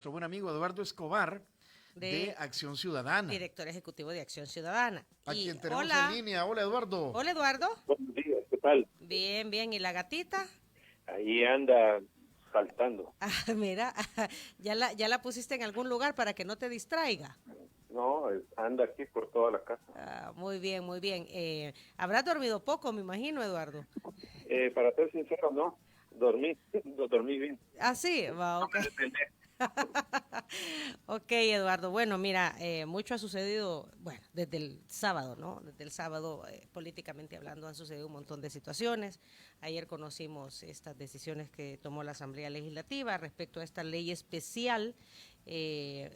Nuestro buen amigo Eduardo Escobar de de Acción Ciudadana, director ejecutivo de Acción Ciudadana. a Y quien tenemos en hola, línea. Hola, Eduardo. hola Eduardo. Buenos días, ¿qué tal? Bien, bien. ¿Y la gatita? Ahí anda saltando. Ah, mira, ya la pusiste en algún lugar para que no te distraiga. No, anda aquí por toda la casa. Ah, muy bien, muy bien. Habrás dormido poco, me imagino, Eduardo. Para ser sincero, no. Dormí, no dormí bien. Ah, sí, va, No ok. me desvelé. Ok, Eduardo. Bueno, mira, mucho ha sucedido, bueno, desde el sábado, ¿no? Desde el sábado, políticamente hablando, han sucedido un montón de situaciones. Ayer conocimos estas decisiones que tomó la Asamblea Legislativa respecto a esta ley especial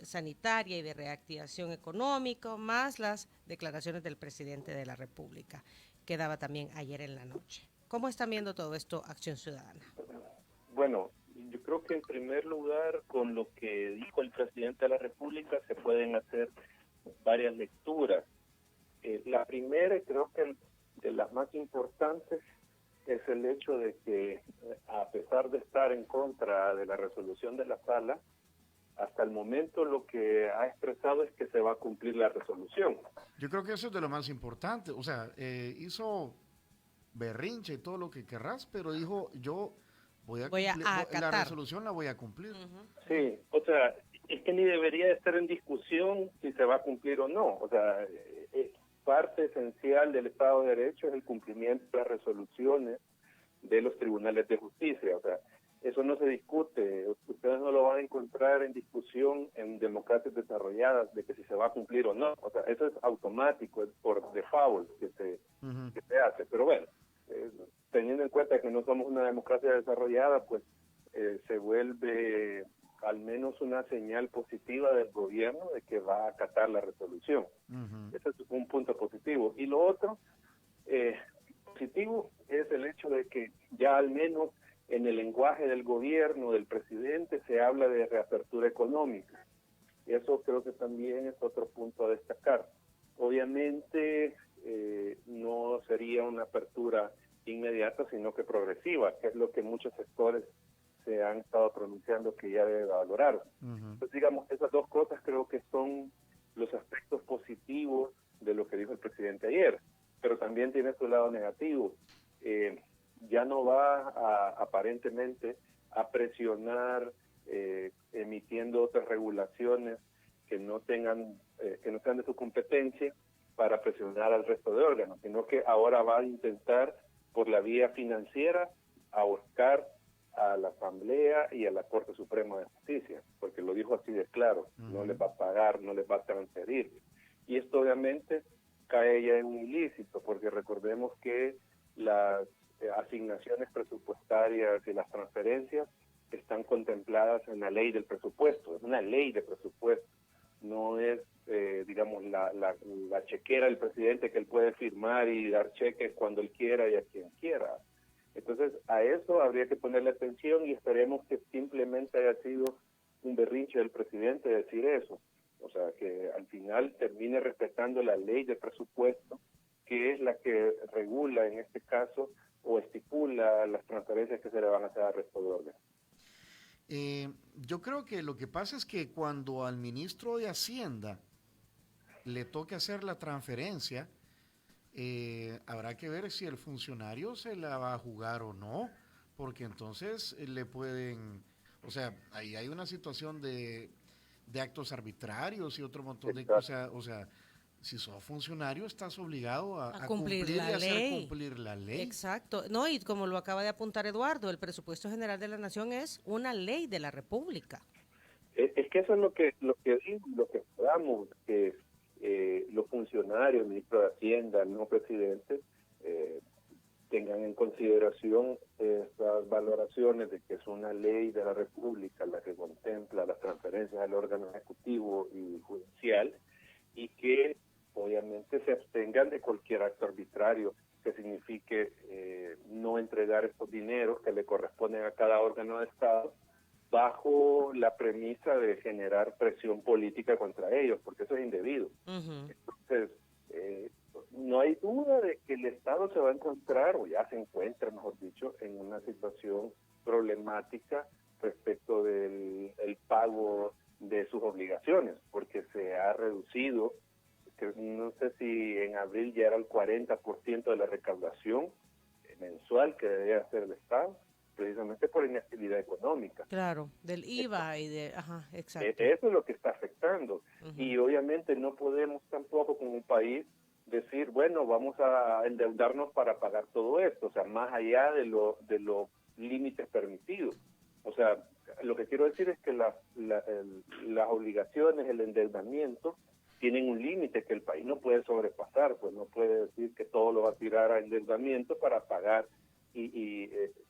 sanitaria y de reactivación económica, más las declaraciones del presidente de la República, que daba también ayer en la noche. ¿Cómo están viendo todo esto, Acción Ciudadana? Bueno, yo creo que en primer lugar, con lo que dijo el presidente de la República, se pueden hacer varias lecturas. La primera, y creo que de las más importantes, es el hecho de que, a pesar de estar en contra de la resolución de la sala, hasta el momento lo que ha expresado es que se va a cumplir la resolución. Yo creo que eso es de lo más importante. O sea, hizo berrinche y todo lo que querrás, pero dijo, yo voy a Voy a cumplir, la acatar. resolución la voy a cumplir. Sí, o sea, es que ni debería estar en discusión si se va a cumplir o no. O sea, parte esencial del Estado de Derecho es el cumplimiento de las resoluciones de los tribunales de justicia. O sea, eso no se discute. Ustedes no lo van a encontrar en discusión en democracias desarrolladas de que si se va a cumplir o no. O sea, eso es automático, es por default Ujú. que se hace. Pero bueno, teniendo en cuenta que no somos una democracia desarrollada, pues se vuelve al menos una señal positiva del gobierno de que va a acatar la resolución. Ujú. Ese es un punto positivo. Y lo otro positivo es el hecho de que ya al menos en el lenguaje del gobierno, del presidente, se habla de reapertura económica. Y eso creo que también es otro punto a destacar. Obviamente no sería una apertura inmediata, sino que progresiva, que es lo que muchos sectores se han estado pronunciando que ya debe valorar. Ujú. Entonces, digamos, esas dos cosas creo que son los aspectos positivos de lo que dijo el presidente ayer, pero también tiene su lado negativo. Eh, ya no va aparentemente a presionar emitiendo otras regulaciones que no tengan que no sean de su competencia para presionar al resto de órganos, sino que ahora va a intentar por la vía financiera ahorcar a la Asamblea y a la Corte Suprema de Justicia, porque lo dijo así de claro, no les va a pagar, no les va a transferir. Y esto obviamente cae ya en un ilícito, porque recordemos que las asignaciones presupuestarias y las transferencias están contempladas en la ley del presupuesto, es una ley de presupuesto, no es, digamos, la chequera del presidente que él puede firmar y dar cheques cuando él quiera y a quien quiera. Entonces, a eso habría que ponerle atención y esperemos que simplemente haya sido un berrinche del presidente decir eso. O sea, que al final termine respetando la ley de presupuesto, que es la que regula en este caso o estipula las transferencias que se le van a hacer al resto de órganos. Yo creo que lo que pasa es que cuando al ministro de Hacienda le toque hacer la transferencia, habrá que ver si el funcionario se la va a jugar o no, porque entonces le pueden, o sea, ahí hay una situación de actos arbitrarios y otro montón de Exacto. cosas, o sea, si sos funcionario estás obligado A a cumplir cumplir y la hacer ley. cumplir la ley. Exacto. No, y como lo acaba de apuntar Eduardo, el presupuesto general de la Nación es una ley de la República. Es que eso es lo que digo, lo que esperamos, que los funcionarios, el ministro de Hacienda, el nuevo presidente, eh, tengan en consideración estas valoraciones de que es una ley de la República la que contempla las transferencias al órgano ejecutivo y judicial y que obviamente se abstengan de cualquier acto arbitrario que signifique no entregar estos dineros que le corresponden a cada órgano de Estado bajo la premisa de generar presión política contra ellos, porque eso es indebido. Ujú. Entonces, no hay duda de que el Estado se va a encontrar, o ya se encuentra, mejor dicho, en una situación problemática respecto del el pago de sus obligaciones, porque se ha reducido, que no sé si en abril ya era el 40% de la recaudación mensual que debía hacer el Estado, precisamente por inactividad económica. Claro, del IVA y de... Ajá, exacto. Eso es lo que está afectando. Ujú. Y obviamente no podemos tampoco como un país decir, bueno, vamos a endeudarnos para pagar todo esto, o sea, más allá de los límites permitidos. O sea, lo que quiero decir es que las obligaciones, el endeudamiento, tienen un límite que el país no puede sobrepasar, pues no puede decir que todo lo va a tirar a endeudamiento para pagar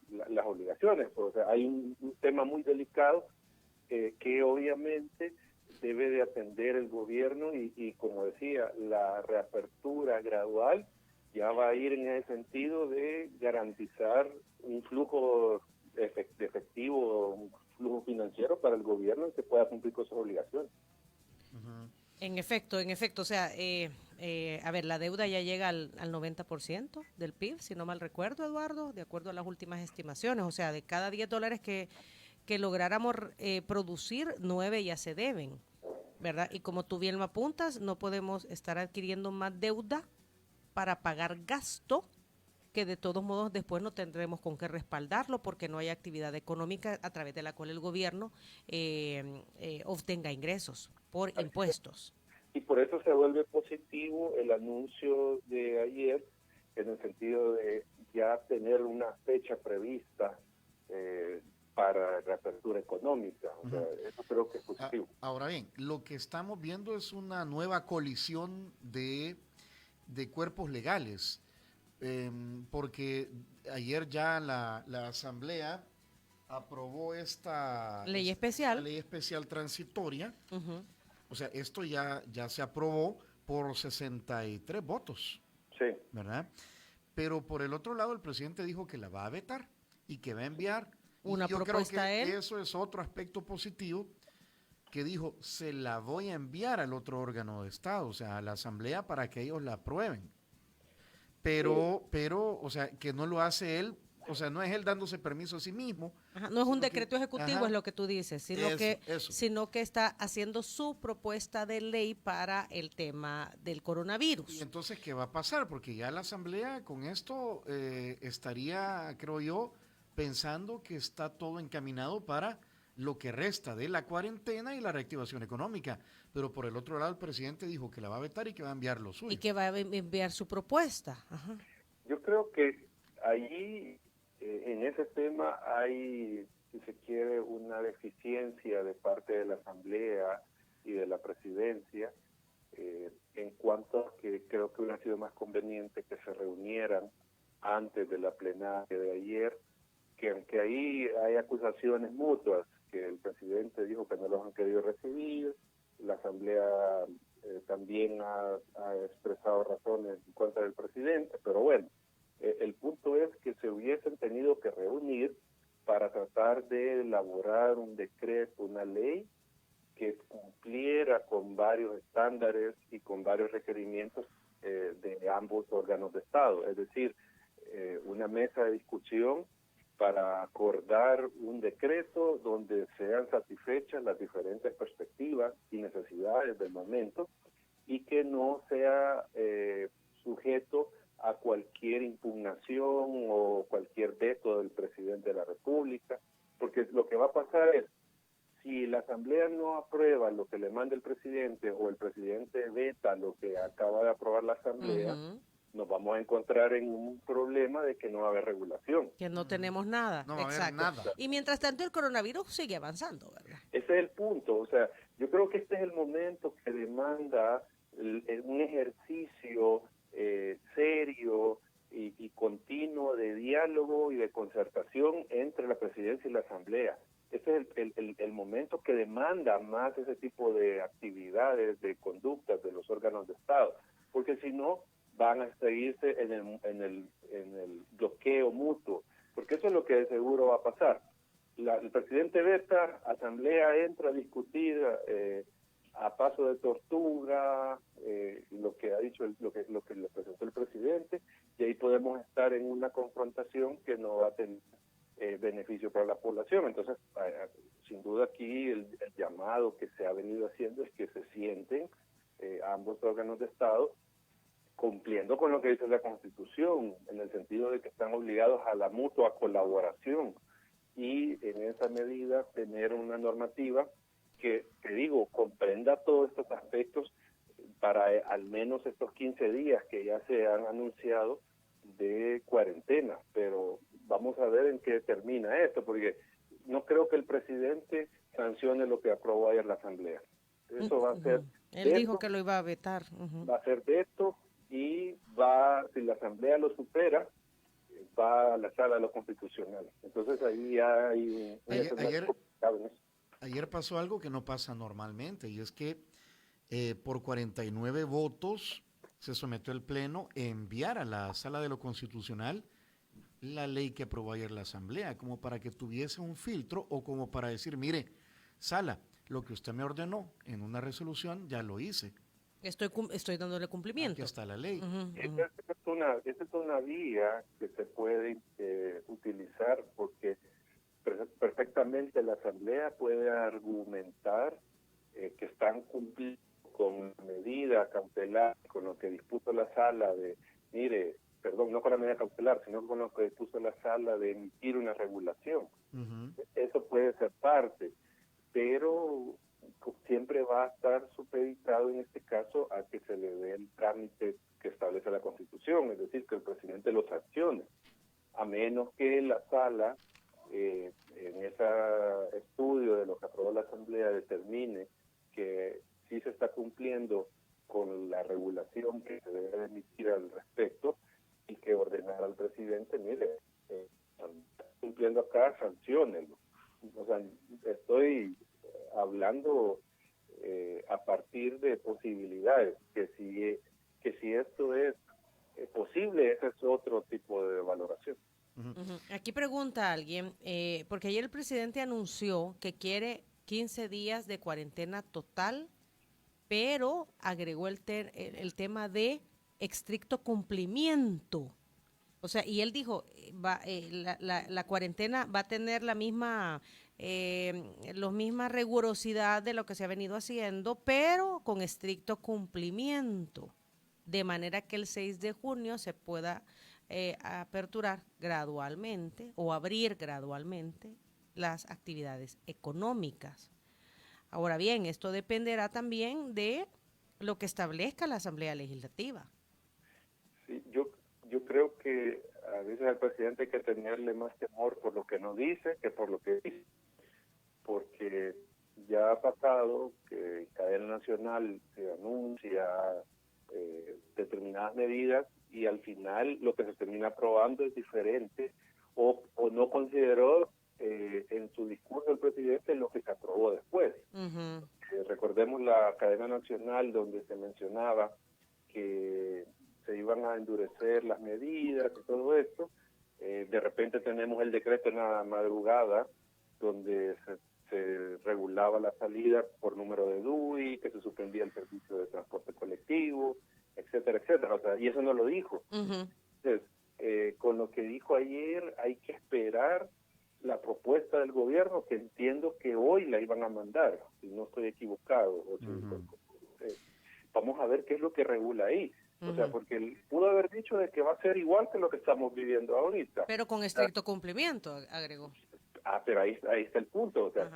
las obligaciones. Pues, o sea, hay un tema muy delicado que obviamente debe de atender el gobierno y como decía, la reapertura gradual ya va a ir en ese sentido de garantizar un flujo de efectivo, un flujo financiero para el gobierno que pueda cumplir con sus obligaciones. Ujú. En efecto, o sea, a ver, la deuda ya llega al 90% del PIB, si no mal recuerdo, Eduardo, de acuerdo a las últimas estimaciones. O sea, de cada $10 que lográramos producir, 9 ya se deben, ¿verdad? Y como tú bien lo apuntas, no podemos estar adquiriendo más deuda para pagar gasto que de todos modos después no tendremos con qué respaldarlo porque no hay actividad económica a través de la cual el gobierno obtenga ingresos por impuestos. Y por eso se vuelve positivo el anuncio de ayer, en el sentido de ya tener una fecha prevista para reapertura económica. O sea, eso creo que es positivo. Ahora bien, lo que estamos viendo es una nueva colisión de cuerpos legales, porque ayer ya la Asamblea aprobó esta Ley especial. ley especial transitoria. Uh-huh. O sea, esto ya se aprobó por 63 votos, Sí. ¿verdad? Pero por el otro lado, el presidente dijo que la va a vetar y que va a enviar. Una y yo creo propuesta que a él. eso es otro aspecto positivo, que dijo, se la voy a enviar al otro órgano de Estado, o sea, a la Asamblea, para que ellos la aprueben. Pero, o sea, que no lo hace él, o sea, no es él dándose permiso a sí mismo. Ajá, no es un sino decreto ejecutivo, ajá, es lo que tú dices, eso. sino que está haciendo su propuesta de ley para el tema del Y coronavirus. entonces, ¿qué va a pasar? Porque ya la Asamblea con esto estaría, creo yo, pensando que está todo encaminado para lo que resta de la cuarentena y la reactivación económica. Pero por el otro lado, el presidente dijo que la va a vetar y que va a enviar lo suyo. Y que va a enviar su propuesta. Ajá. Yo creo que allí, en ese tema, hay, si se quiere, una deficiencia de parte de la Asamblea y de la Presidencia, en cuanto a que creo que hubiera sido más conveniente que se reunieran antes de la plenaria de ayer, que aunque ahí hay acusaciones mutuas, que el presidente dijo que no los han querido recibir, la Asamblea también ha expresado razones en contra del presidente, pero bueno, el punto es que se hubiesen tenido que reunir para tratar de elaborar un decreto, una ley que cumpliera con varios estándares y con varios requerimientos de ambos órganos de Estado, es decir, una mesa de discusión para acordar un decreto donde sean satisfechas las diferentes perspectivas y necesidades del momento y que no sea sujeto a cualquier impugnación o cualquier veto del presidente de la República, porque lo que va a pasar es, si la Asamblea no aprueba lo que le manda el presidente o el presidente veta lo que acaba de aprobar la Asamblea, nos vamos a encontrar en un problema de que no va a haber regulación. Que no tenemos nada. No va a haber Exacto. nada. Y mientras tanto el coronavirus sigue avanzando, ¿verdad? Ese es el punto. O sea, yo creo que este es el momento que demanda un ejercicio serio y continuo de diálogo y de concertación entre la presidencia y la asamblea. Este es el momento que demanda más ese tipo de actividades, de conductas de los órganos de Estado, porque si no van a seguirse en el bloqueo mutuo, porque eso es lo que de seguro va a pasar. El presidente veta, asamblea entra a discutir a paso de tortuga lo que ha dicho, lo que le presentó el presidente, y ahí podemos estar en una confrontación que no va a tener beneficio para la población. Entonces, sin duda aquí el llamado que se ha venido haciendo es que se sienten ambos órganos de Estado cumpliendo con lo que dice la Constitución, en el sentido de que están obligados a la mutua colaboración y en esa medida tener una normativa que, te digo, comprenda todos estos aspectos para al menos estos 15 días que ya se han anunciado de cuarentena. Pero vamos a ver en qué termina esto, porque no creo que el presidente sancione lo que aprobó ayer la Asamblea. Eso va a ser... Él dijo que lo iba a vetar. Va a ser veto y si la Asamblea lo supera, va a la Sala de lo Constitucional. Entonces ahí ya hay ayer pasó algo que no pasa normalmente, y es que por 49 votos se sometió el Pleno a enviar a la Sala de lo Constitucional la ley que aprobó ayer la Asamblea, como para que tuviese un filtro o como para decir, mire, Sala, lo que usted me ordenó en una resolución ya lo hice. Estoy dándole cumplimiento. Aquí está la ley. Esa es una vía que se puede utilizar, porque perfectamente la Asamblea puede argumentar que están cumpliendo con la medida cautelar, con lo que dispuso la Sala no con la medida cautelar, sino con lo que dispuso la Sala de emitir una regulación. Eso puede ser parte, pero siempre va a estar supeditado en este caso a que se le dé el trámite que establece la Constitución, es decir, que el presidente lo sancione, a menos que la Sala, en ese estudio de lo que aprobó la Asamblea, determine que sí se está cumpliendo con la regulación que se debe emitir al respecto y que ordenar al presidente, mire, cumpliendo acá, sanciónelo. O sea, estoy hablando a partir de posibilidades, que si esto es posible, ese es otro tipo de valoración. Aquí pregunta alguien, porque ayer el presidente anunció que quiere 15 días de cuarentena total, pero agregó el tema de estricto cumplimiento. O sea, y él dijo, la cuarentena va a tener la misma rigurosidad de lo que se ha venido haciendo, pero con estricto cumplimiento, de manera que el 6 de junio se pueda aperturar gradualmente o abrir gradualmente las actividades económicas. Ahora bien, esto dependerá también de lo que establezca la Asamblea Legislativa. Sí, yo creo que a veces al presidente hay que tenerle más temor por lo que no dice que por lo que dice, porque ya ha pasado que en cadena nacional se anuncia determinadas medidas y al final lo que se termina aprobando es diferente o no consideró en su discurso el presidente lo que se aprobó después. Recordemos la cadena nacional donde se mencionaba que se iban a endurecer las medidas y todo esto. De repente tenemos el decreto en la madrugada donde se regulaba la salida por número de DUI, que se suspendía el servicio de transporte colectivo, etcétera, etcétera. O sea, y eso no lo dijo. Entonces, con lo que dijo ayer hay que esperar la propuesta del gobierno, que entiendo que hoy la iban a mandar, si no estoy equivocado. Vamos a ver qué es lo que regula ahí. O sea, porque él pudo haber dicho de que va a ser igual que lo que estamos viviendo ahorita. Pero con estricto cumplimiento, agregó. Pero ahí está el punto. O sea,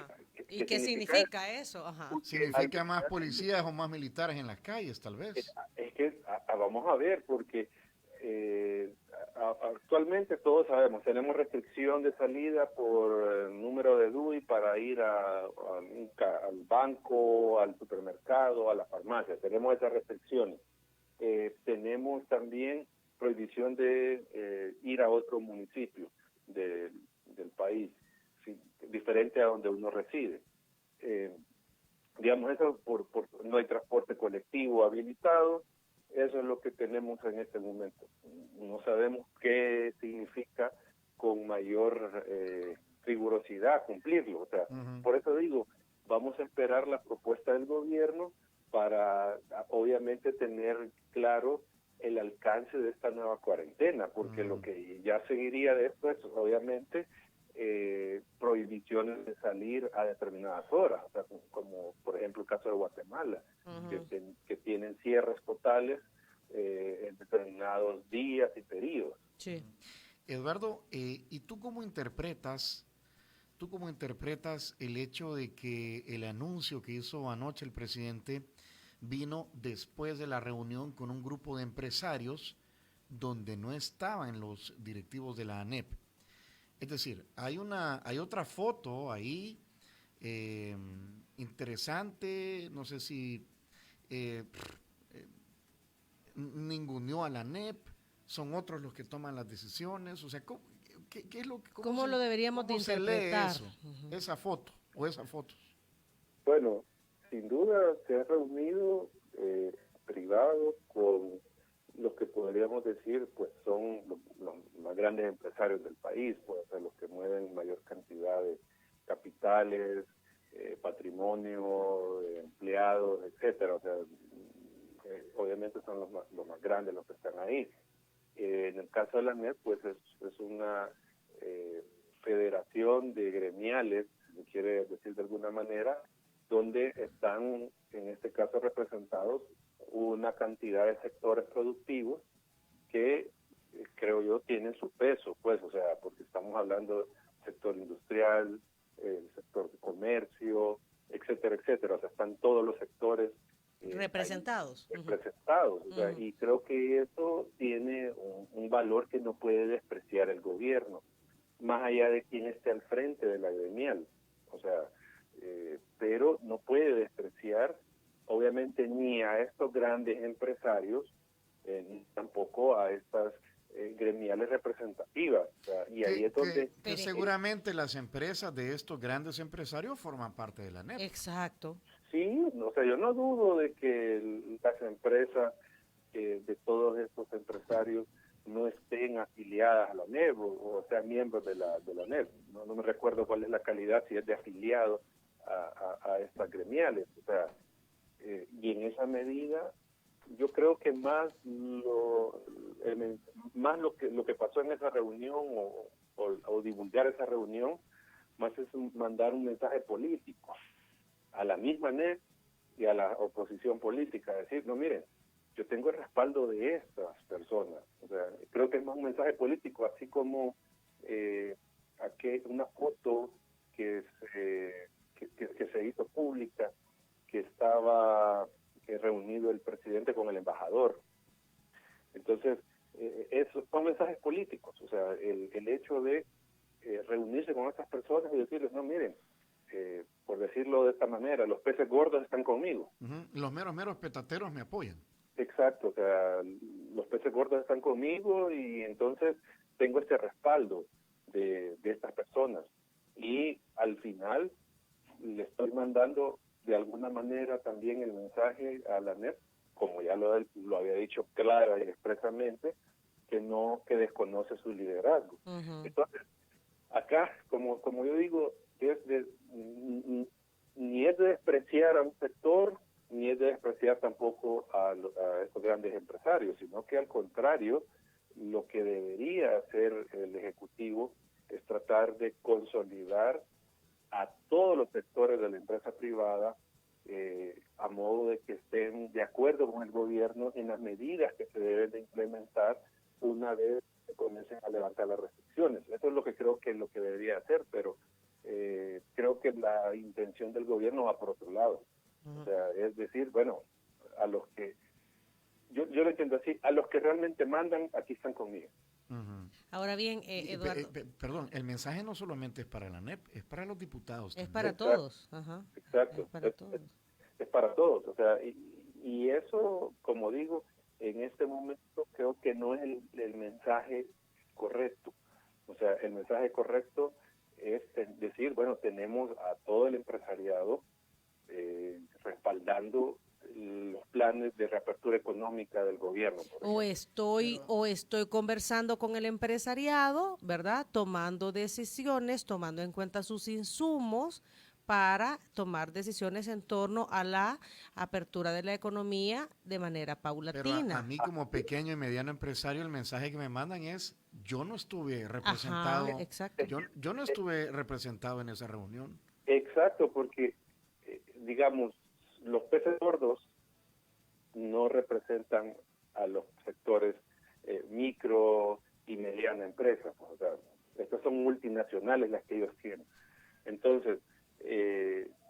¿y qué significa eso? ¿Significa más policías o más militares en las calles, tal vez? Es que vamos a ver, porque actualmente todos sabemos, tenemos restricción de salida por número de DUI para ir al banco, al supermercado, a la farmacia. Tenemos esas restricciones. Tenemos también prohibición de ir a otro municipio del país, diferente a donde uno reside. Digamos, eso no hay transporte colectivo habilitado. Eso es lo que tenemos en este momento. No sabemos qué significa con mayor rigurosidad cumplirlo. O sea, por eso digo, vamos a esperar la propuesta del gobierno para obviamente tener claro el alcance de esta nueva cuarentena, porque lo que ya seguiría de esto es obviamente prohibiciones de salir a determinadas horas, o sea, como por ejemplo el caso de Guatemala, que tienen cierres totales en determinados días y periodos. Sí. Eduardo, ¿y tú cómo interpretas el hecho de que el anuncio que hizo anoche el presidente vino después de la reunión con un grupo de empresarios donde no estaban los directivos de la ANEP? Es decir, hay otra foto ahí interesante, no sé si eh, ninguneó a la ANEP, son otros los que toman las decisiones, o sea, ¿qué es lo que, ¿Cómo lo deberíamos de cómo se lee interpretar? eso, esa foto o esas fotos? Bueno, sin duda se ha reunido privado con los que podríamos decir pues son los más grandes empresarios del país, pues, o sea, los que mueven mayor cantidad de capitales, patrimonio, empleados, etcétera. O sea, obviamente son los más grandes los que están ahí. En el caso de la ANEP, pues es una federación de gremiales, si se quiere decir de alguna manera, donde están en este caso representados una cantidad de sectores productivos que creo yo tienen su peso, pues, o sea, porque estamos hablando del sector industrial, el sector de comercio, etcétera, etcétera, o sea, están todos los sectores representados. Representados, o sea, y creo que eso tiene un valor que no puede despreciar el gobierno, más allá de quien esté al frente de la gremial, o sea, pero no puede despreciar obviamente ni a estos grandes empresarios, ni tampoco a estas gremiales representativas, o sea, y ahí es donde... Que seguramente las empresas de estos grandes empresarios forman parte de la ANEP. Exacto. Sí, o sea, yo no dudo de que las empresas de todos estos empresarios no estén afiliadas a la ANEP o sean miembros de la ANEP. No me recuerdo cuál es la calidad, si es de afiliado a estas gremiales. O sea, y en esa medida, yo creo que más lo que pasó en esa reunión o divulgar esa reunión, más es mandar un mensaje político a la misma ANEP y a la oposición política, decir, no, miren, yo tengo el respaldo de estas personas. O sea, creo que es más un mensaje político, así como una foto que se hizo pública, que estaba reunido el presidente con el embajador. Entonces, esos son mensajes políticos, o sea, el hecho de reunirse con estas personas y decirles, no, miren, por decirlo de esta manera, los peces gordos están conmigo. Los meros petateros me apoyan. Exacto, o sea, los peces gordos están conmigo y entonces tengo este respaldo de estas personas. Y al final le estoy mandando de alguna manera también el mensaje a la ANEP, como ya lo había dicho clara y expresamente, que desconoce su liderazgo. Entonces, acá, como yo digo, ni es de despreciar a un sector, ni es de despreciar tampoco a estos grandes empresarios, sino que al contrario, lo que debería hacer el Ejecutivo es tratar de consolidar a todos los sectores de la empresa privada a modo de que estén de acuerdo con el gobierno en las medidas que se deben de implementar una vez se comiencen a levantar las restricciones. Eso es lo que creo que es lo que debería hacer, pero creo que la intención del gobierno va por otro lado. O sea, es decir, bueno, a los que, yo lo entiendo así, a los que realmente mandan, aquí están conmigo. Ahora bien, Eduardo. Perdón, el mensaje no solamente es para la ANEP, es para los diputados. Es también. para todos. Ajá. Exacto. Es para todos. Es para todos. O sea, y eso, como digo, en este momento creo que no es el mensaje correcto. O sea, el mensaje correcto es decir, bueno, tenemos a todo el empresariado respaldando los planes de reapertura económica del gobierno. O estoy conversando con el empresariado, ¿verdad? Tomando decisiones, tomando en cuenta sus insumos para tomar decisiones en torno a la apertura de la economía de manera Pero paulatina. a mí como pequeño y mediano empresario el mensaje que me mandan es, yo no estuve Ajá, representado, exacto. yo no estuve representado en esa reunión. Exacto, porque, digamos, los peces gordos no representan a los sectores micro y mediana empresa. O sea, estas son multinacionales las que ellos tienen. Entonces,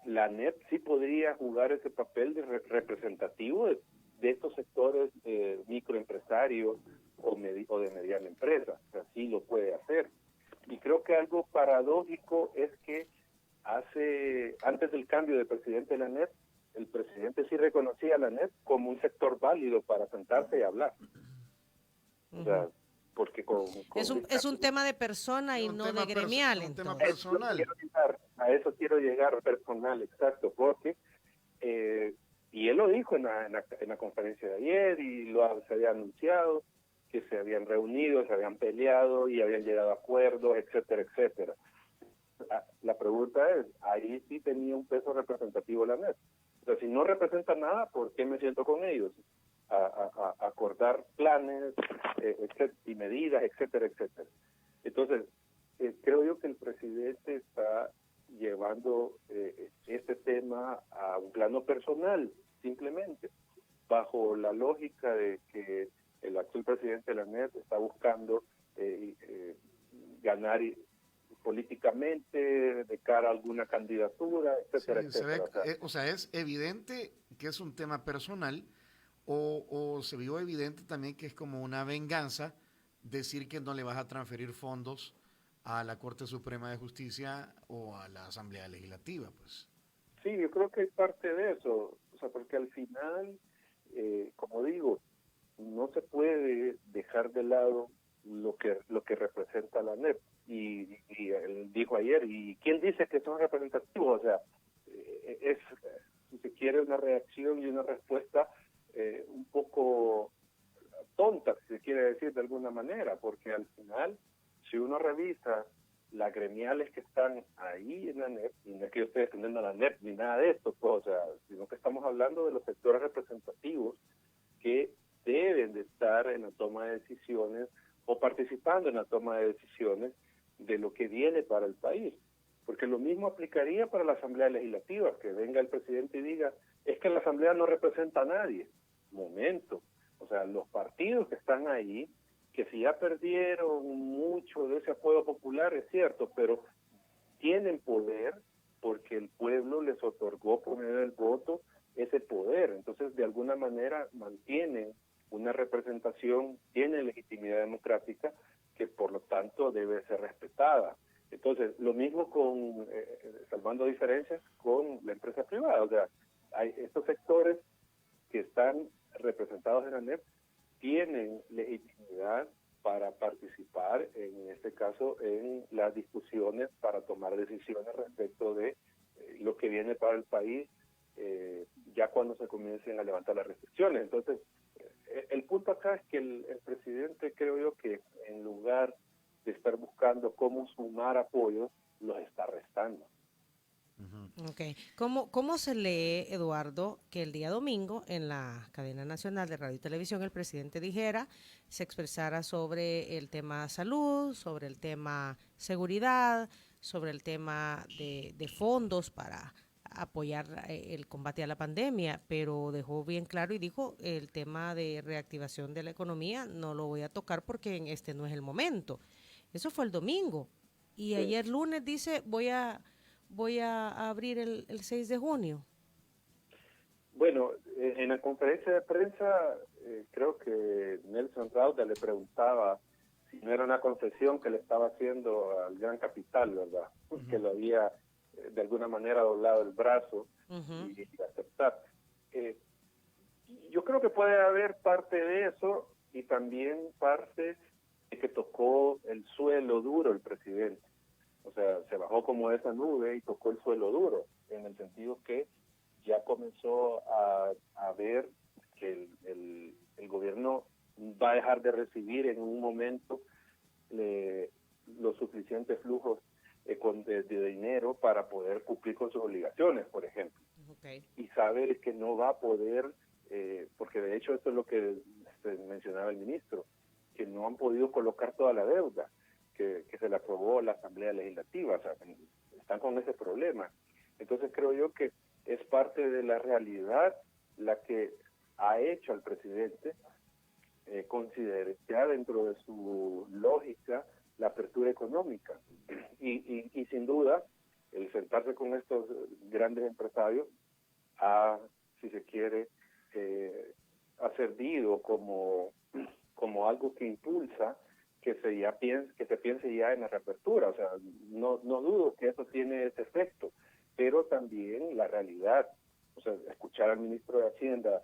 la ANEP sí podría jugar ese papel de representativo de estos sectores microempresarios o de mediana empresa. O sea, sí lo puede hacer. Y creo que algo paradójico es que antes del cambio de presidente de la ANEP, el presidente sí reconocía a la ANEP como un sector válido para sentarse y hablar. O sea, porque es un tema de persona y no de gremial, un tema entonces. personal. A eso quiero llegar personal, exacto, porque, y él lo dijo en la conferencia de ayer, y se había anunciado que se habían reunido, se habían peleado y habían llegado a acuerdos, etcétera, etcétera. La pregunta es, ahí sí tenía un peso representativo la NEP. O sea, si no representa nada, ¿por qué me siento con ellos? A acordar planes y medidas, etcétera, etcétera. Entonces, creo yo que el presidente está llevando este tema a un plano personal, simplemente, bajo la lógica de que el actual presidente de la NEP está buscando ganar políticamente de cara a alguna candidatura, etcétera, Sí, etcétera. o sea, es evidente que es un tema personal o se vio evidente también que es como una venganza decir que no le vas a transferir fondos a la Corte Suprema de Justicia o a la Asamblea Legislativa, pues. Sí, yo creo que es parte de eso, o sea, porque al final, como digo, no se puede dejar de lado lo que representa la NEP. Y él dijo ayer, ¿y quién dice que son representativos? O sea, es, si se quiere, una reacción y una respuesta un poco tonta, si se quiere decir de alguna manera, porque al final, si uno revisa las gremiales que están ahí en la NEP, y no es que yo esté defendiendo a la NEP ni nada de esto, pues, o sea, sino que estamos hablando de los sectores representativos que deben de estar en la toma de decisiones o participando en la toma de decisiones de lo que viene para el país. Porque lo mismo aplicaría para la Asamblea Legislativa, que venga el presidente y diga, es que la Asamblea no representa a nadie. Momento. O sea, los partidos que están ahí, que si ya perdieron mucho de ese apoyo popular, es cierto, pero tienen poder porque el pueblo les otorgó por medio del voto ese poder. Entonces, de alguna manera, mantienen una representación, tienen legitimidad democrática, que por lo tanto debe ser respetada. Entonces, lo mismo con, salvando diferencias, con la empresa privada. O sea, hay estos sectores que están representados en la NEP tienen legitimidad para participar, en este caso, en las discusiones para tomar decisiones respecto de lo que viene para el país, ya cuando se comiencen a levantar las restricciones. Entonces, el punto acá es que el presidente, creo yo, que en lugar de estar buscando cómo sumar apoyos, los está restando. Okay. ¿Cómo se lee, Eduardo, que el día domingo en la cadena nacional de radio y televisión el presidente se expresara sobre el tema salud, sobre el tema seguridad, sobre el tema de fondos para apoyar el combate a la pandemia, pero dejó bien claro y dijo el tema de reactivación de la economía no lo voy a tocar porque en este no es el momento? Eso fue el domingo. Y ayer lunes dice voy a abrir el 6 de junio. Bueno, en la conferencia de prensa, creo que Nelson Rauda le preguntaba si no era una concesión que le estaba haciendo al gran capital, ¿verdad? Que lo había, de alguna manera, doblado el brazo y aceptar. Yo creo que puede haber parte de eso y también parte de que tocó el suelo duro el presidente. O sea, se bajó como de esa nube y tocó el suelo duro, en el sentido que ya comenzó a ver que el gobierno va a dejar de recibir en un momento los suficientes flujos de dinero para poder cumplir con sus obligaciones, por ejemplo. Okay. Y sabe que no va a poder, porque de hecho esto es lo que mencionaba el ministro, que no han podido colocar toda la deuda que se le aprobó la Asamblea Legislativa, o sea, están con ese problema. Entonces creo yo que es parte de la realidad la que ha hecho al presidente considere ya dentro de su lógica la apertura económica. Y sin duda, el sentarse con estos grandes empresarios ha, si se quiere, ha servido como algo que impulsa que se piense ya en la reapertura. O sea, no dudo que eso tiene ese efecto, pero también la realidad, o sea, escuchar al ministro de Hacienda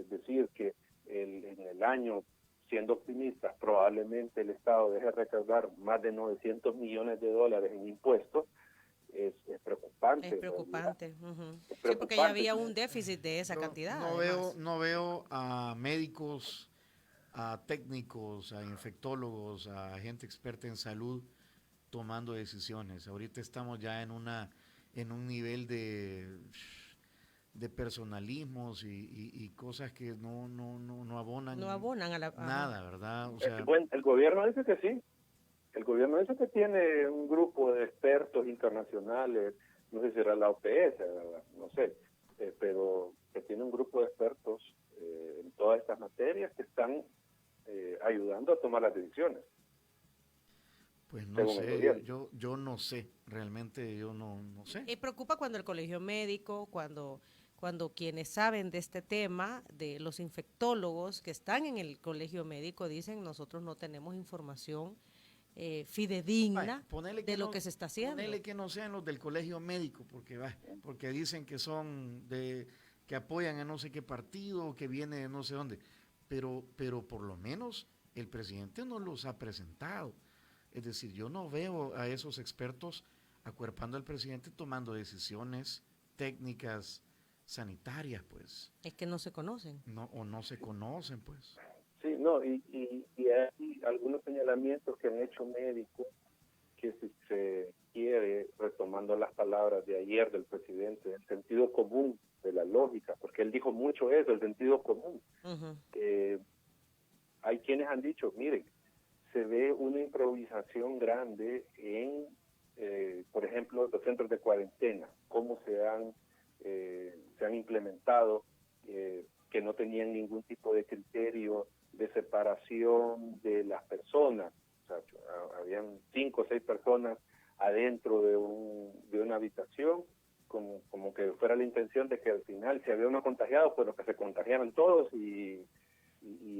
decir que en el año, siendo optimistas, probablemente el Estado deje recaudar más de 900 millones de dólares en impuestos, es preocupante. Es preocupante. Uh-huh. Es Sí, porque ya había un déficit de esa cantidad. No veo a médicos, a técnicos, a infectólogos, a gente experta en salud tomando decisiones. Ahorita estamos ya en un nivel de personalismos y cosas que no abonan, a la nada, ¿verdad? O sea, bueno, el gobierno dice que sí. El gobierno dice que tiene un grupo de expertos internacionales, no sé si era la OPS, ¿verdad? No sé, pero que tiene un grupo de expertos en todas estas materias que están ayudando a tomar las decisiones. Pues no sé, yo no sé, realmente yo no sé. Y preocupa cuando el colegio médico, cuando quienes saben de este tema, de los infectólogos que están en el colegio médico, dicen nosotros no tenemos información fidedigna de lo que se está haciendo. Ponele que no sean los del colegio médico, porque dicen que son que apoyan a no sé qué partido, que viene de no sé dónde, pero por lo menos el presidente no los ha presentado. Es decir, yo no veo a esos expertos acuerpando al presidente tomando decisiones técnicas sanitarias, pues. Es que no se conocen. No se conocen, pues. Sí, no, y hay algunos señalamientos que han hecho médicos que si se quiere, retomando las palabras de ayer del presidente, el sentido común de la lógica, porque él dijo mucho eso, el sentido común. Uh-huh. Hay quienes han dicho, miren, se ve una improvisación grande en, por ejemplo, los centros de cuarentena, cómo se han implementado, que no tenían ningún tipo de criterio de separación de las personas. O sea, habían 5 o 6 personas adentro de una habitación, como que fuera la intención de que al final, si había uno contagiado, pues que se contagiaran todos y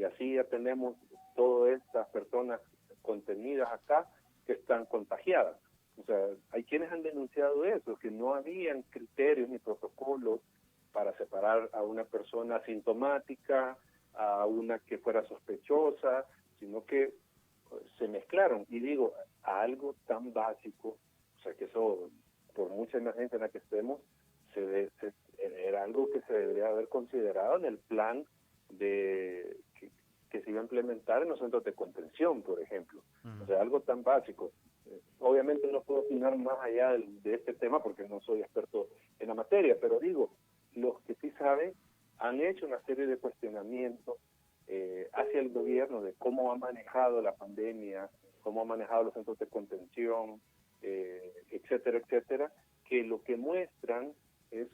así ya tenemos todas estas personas contenidas acá que están contagiadas. O sea, hay quienes han denunciado eso, que no habían criterios ni protocolos para separar a una persona asintomática, a una que fuera sospechosa, sino que se mezclaron. Y digo, a algo tan básico, o sea, que eso, por mucha emergencia en la que estemos, era algo que se debería haber considerado en el plan que se iba a implementar en los centros de contención, por ejemplo. O sea, algo tan básico. Obviamente no puedo opinar más allá de este tema porque no soy experto en la materia, pero digo, los que sí saben han hecho una serie de cuestionamientos hacia el gobierno de cómo ha manejado la pandemia, cómo ha manejado los centros de contención, etcétera, etcétera, que lo que muestran es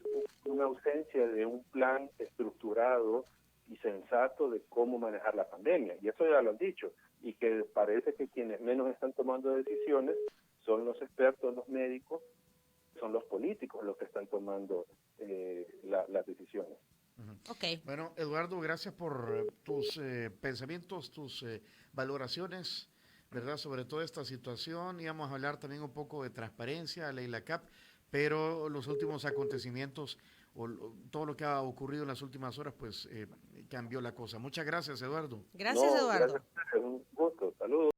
una ausencia de un plan estructurado y sensato de cómo manejar la pandemia. Y eso ya lo han dicho. Y que parece que quienes menos están tomando decisiones son los expertos, los médicos, son los políticos los que están tomando las decisiones. Uh-huh. Okay. Bueno, Eduardo, gracias por tus pensamientos, tus valoraciones, ¿verdad?, sobre toda esta situación. Íbamos a hablar también un poco de transparencia, ley la CAP, pero los últimos acontecimientos o todo lo que ha ocurrido en las últimas horas, pues cambió la cosa. Muchas gracias, Eduardo. Gracias, Eduardo. Gracias, un gusto. Saludos.